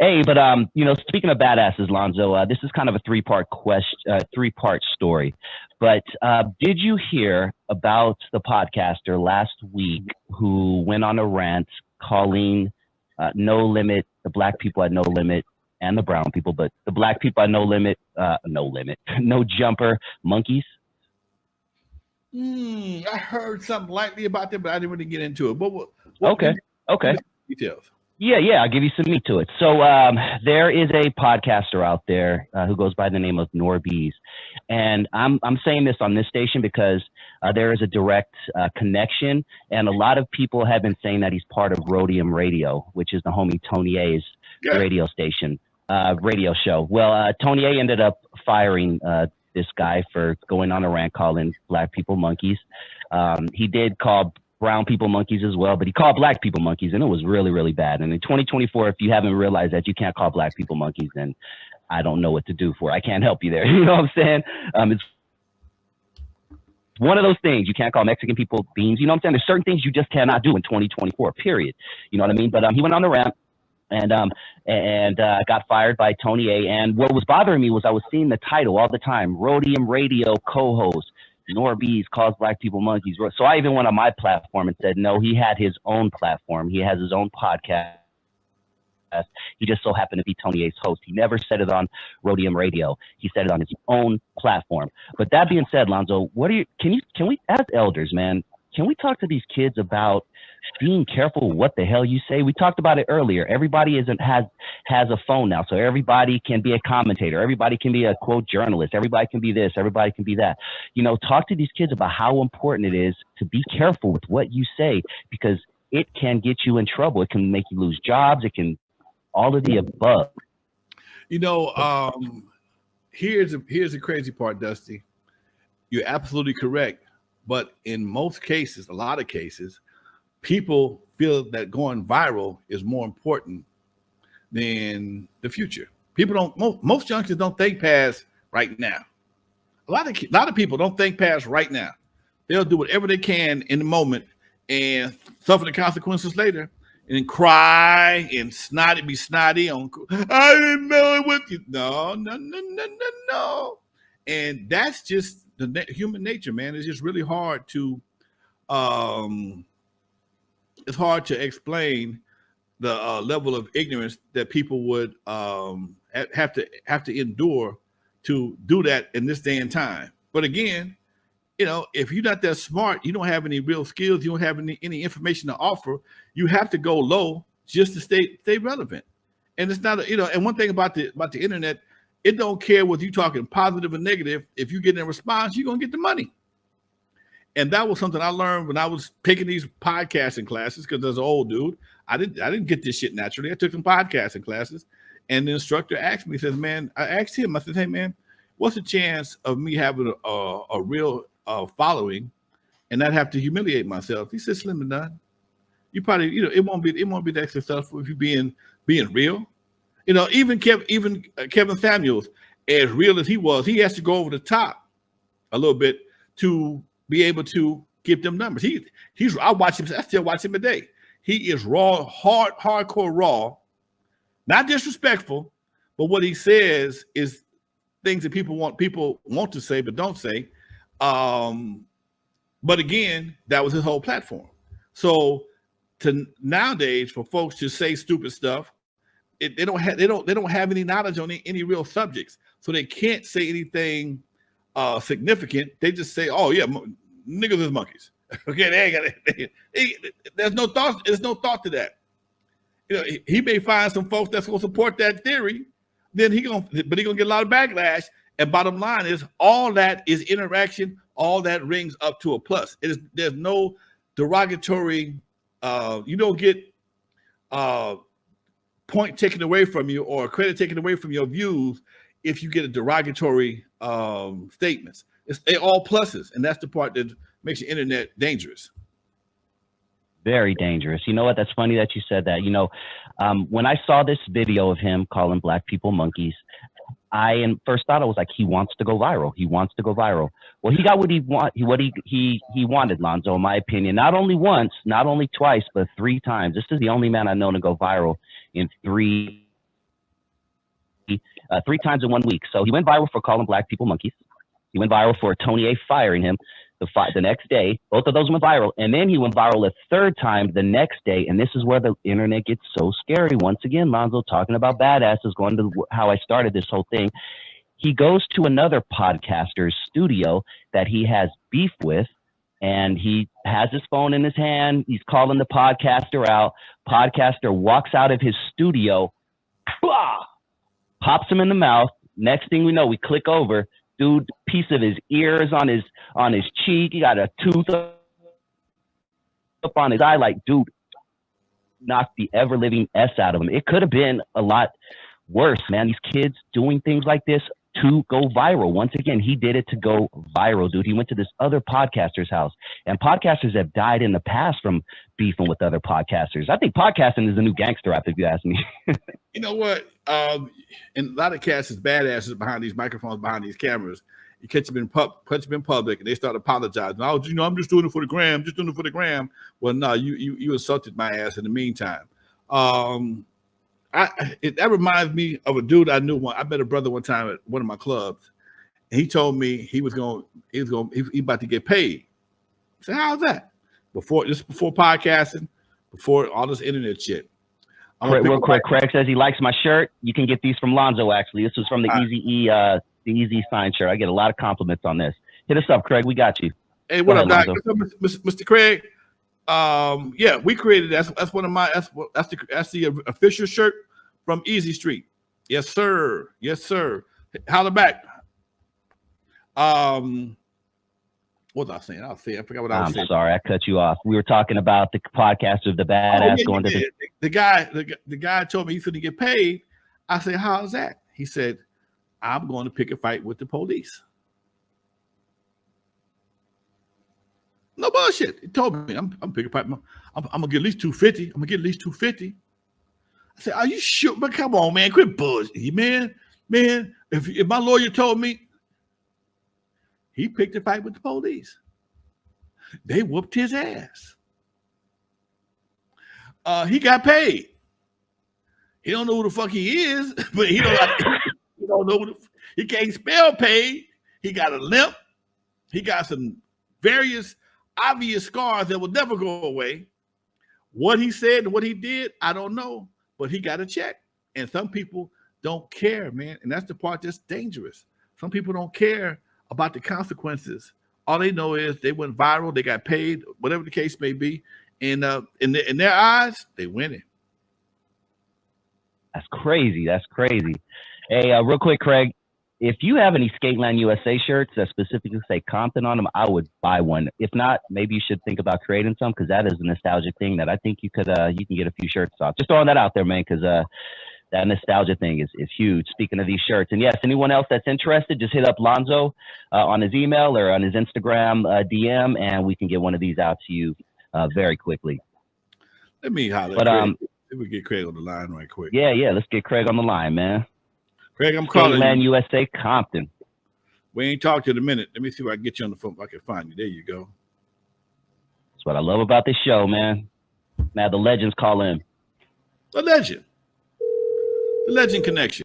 Hey, but you know, speaking of badasses, Lonzo, this is kind of a three-part story. But did you hear about the podcaster last week who went on a rant calling No Limit, the black people at No Limit, and the brown people, but the black people at No Limit, No Jumper monkeys? I heard something lightly about that, but I didn't really get into it. But Okay. Details. Yeah, I'll give you some meat to it. So there is a podcaster out there who goes by the name of NORBEEZ, and I'm saying this on this station because there is a direct connection, and a lot of people have been saying that he's part of Rhodium Radio, which is the homie Tony A's radio station, radio show. Well, Tony A ended up firing this guy for going on a rant calling black people monkeys. He did call brown people monkeys as well, but he called black people monkeys, and it was really, really bad. And in 2024, if you haven't realized that you can't call black people monkeys, then I don't know what to do for. I can't help you there. You know what I'm saying? It's one of those things. You can't call Mexican people beans. You know what I'm saying? There's certain things you just cannot do in 2024, period. You know what I mean? But he went on the rant and got fired by Tony A. And what was bothering me was I was seeing the title all the time, Rhodium Radio co-host. NORBEEZ calls black people monkeys. So I even went on my platform and said, no, he had his own platform. He has his own podcast. He just so happened to be Tony A's host. He never said it on Rhodium Radio. He said it on his own platform. But that being said, Lonzo, can we, as elders, man, can we talk to these kids about being careful what the hell you say? We talked about it earlier. Everybody has a phone now, so everybody can be a commentator. Everybody can be a quote journalist. Everybody can be this. Everybody can be that. You know, talk to these kids about how important it is to be careful with what you say, because it can get you in trouble. It can make you lose jobs. It can all of the above. You know, here's the crazy part, Dusty. You're absolutely correct. But in most cases, a lot of cases, people feel that going viral is more important than the future. People don't. Most youngsters don't think past right now. A lot of people don't think past right now. They'll do whatever they can in the moment and suffer the consequences later, and then cry and be snotty on. I didn't know it with you. No. And that's just the human nature, man. It's just really hard to. It's hard to explain the level of ignorance that people would have to endure to do that in this day and time. But again, you know, if you're not that smart, you don't have any real skills, you don't have any information to offer, you have to go low just to stay relevant. And it's not, and one thing about the internet, it don't care whether you're talking positive or negative. If you get a response, you're gonna get the money. And that was something I learned when I was taking these podcasting classes, because as an old dude, I didn't get this shit naturally. I took some podcasting classes, and the instructor asked me, he says, man, I asked him, I said, hey man, what's the chance of me having a real following and not have to humiliate myself? He said, slim to none. You probably, it won't be that successful if you're being real. Even Kevin Samuels, as real as he was, he has to go over the top a little bit to be able to get them numbers. I watch him. I still watch him today. He is raw, hardcore raw, not disrespectful, but what he says is things that people want to say but don't say. But again, that was his whole platform. So nowadays, for folks to say stupid stuff, they don't have any knowledge on any real subjects, so they can't say anything significant. They just say, "Oh yeah, niggas is monkeys." Okay, they ain't got there's no thought. There's no thought to that. He may find some folks that's gonna support that theory. Then he gonna get a lot of backlash. And bottom line is, all that is interaction. All that rings up to a plus. There's no derogatory. You don't get point taken away from you or credit taken away from your views if you get a derogatory statements. They're all pluses, and that's the part that makes the internet dangerous. Very dangerous. You know what? That's funny that you said that. When I saw this video of him calling black people monkeys, I first thought I was like, he wants to go viral. He wants to go viral. Well, he got what he wanted, Lonzo, in my opinion. Not only once, not only twice, but 3 times. This is the only man I know to go viral in 3 3 times in 1 week. So he went viral for calling black people monkeys. He went viral for Tony A firing him the next day. Both of those went viral. And then he went viral a 3rd time the next day. And this is where the internet gets so scary. Once again, Lonzo talking about badasses, going to how I started this whole thing. He goes to another podcaster's studio that he has beef with, and he has his phone in his hand. He's calling the podcaster out. Podcaster walks out of his studio, blah, pops him in the mouth. Next thing we know, we click over. Dude, piece of his ears on his cheek. He got a tooth up on his eye. Like, dude, knocked the ever living S out of him. It could have been a lot worse, man. These kids doing things like this to go viral. Once again, he did it to go viral, dude. He went to this other podcaster's house, and podcasters have died in the past from beefing with other podcasters. I think podcasting is the new gangster rap, if you ask me. You know what? And a lot of cats is badasses behind these microphones, behind these cameras. You catch them in public, and they start apologizing. Oh, you know, I'm just doing it for the gram. Just doing it for the gram. Well, no, you insulted my ass in the meantime. That reminds me of a dude I knew. I met a brother one time at one of my clubs, and he told me he about to get paid. I said, how's that? Before podcasting, before all this internet shit. Real quick, Craig says he likes my shirt. You can get these from Lonzo, actually. This was from the Eazy E, the Eazy E signed shirt. I get a lot of compliments on this. Hit us up, Craig. We got you. Hey, what up, Doc? Mr. Craig? Yeah, we created that's one of my that's the official shirt from Easy Street. Yes, sir. Yes, sir. Holla back. What was I saying? I forgot what I was saying. I'm sorry, I cut you off. We were talking about the podcast of the badass going to the guy told me he's going to get paid. I said, how's that? He said, I'm going to pick a fight with the police. No bullshit. He told me I'm picking a fight. I'm gonna get at least 250. I'm gonna get at least 250. I said, are you sure? But come on, man, quit bullshit, man. If my lawyer told me, he picked a fight with the police. They whooped his ass. He got paid. He don't know who the fuck he is, but he don't know he can't spell paid. He got a limp. He got some various obvious scars that will never go away. What he said and what he did, I don't know, but he got a check. And some people don't care, man. And that's the part that's dangerous. Some people don't care about the consequences. All they know is they went viral, they got paid, whatever the case may be. And in their eyes, they winning. That's crazy. That's crazy. Hey, real quick, Craig, if you have any Skateland USA shirts that specifically say Compton on them, I would buy one. If not, maybe you should think about creating some, because that is a nostalgic thing that I think you can get a few shirts off. Just throwing that out there, man, because that nostalgia thing is huge. Speaking of these shirts, and yes, anyone else that's interested, just hit up Lonzo on his email or on his Instagram DM, and we can get one of these out to you very quickly. Let me holler. But let me get Craig on the line right quick. Yeah, let's get Craig on the line, man. Craig, I'm calling Skateland USA Compton. We ain't talked in a minute. Let me see if I can get you on the phone. If I can find you. There you go. That's what I love about this show, man. Now the legends call in. The legend. The legend connection.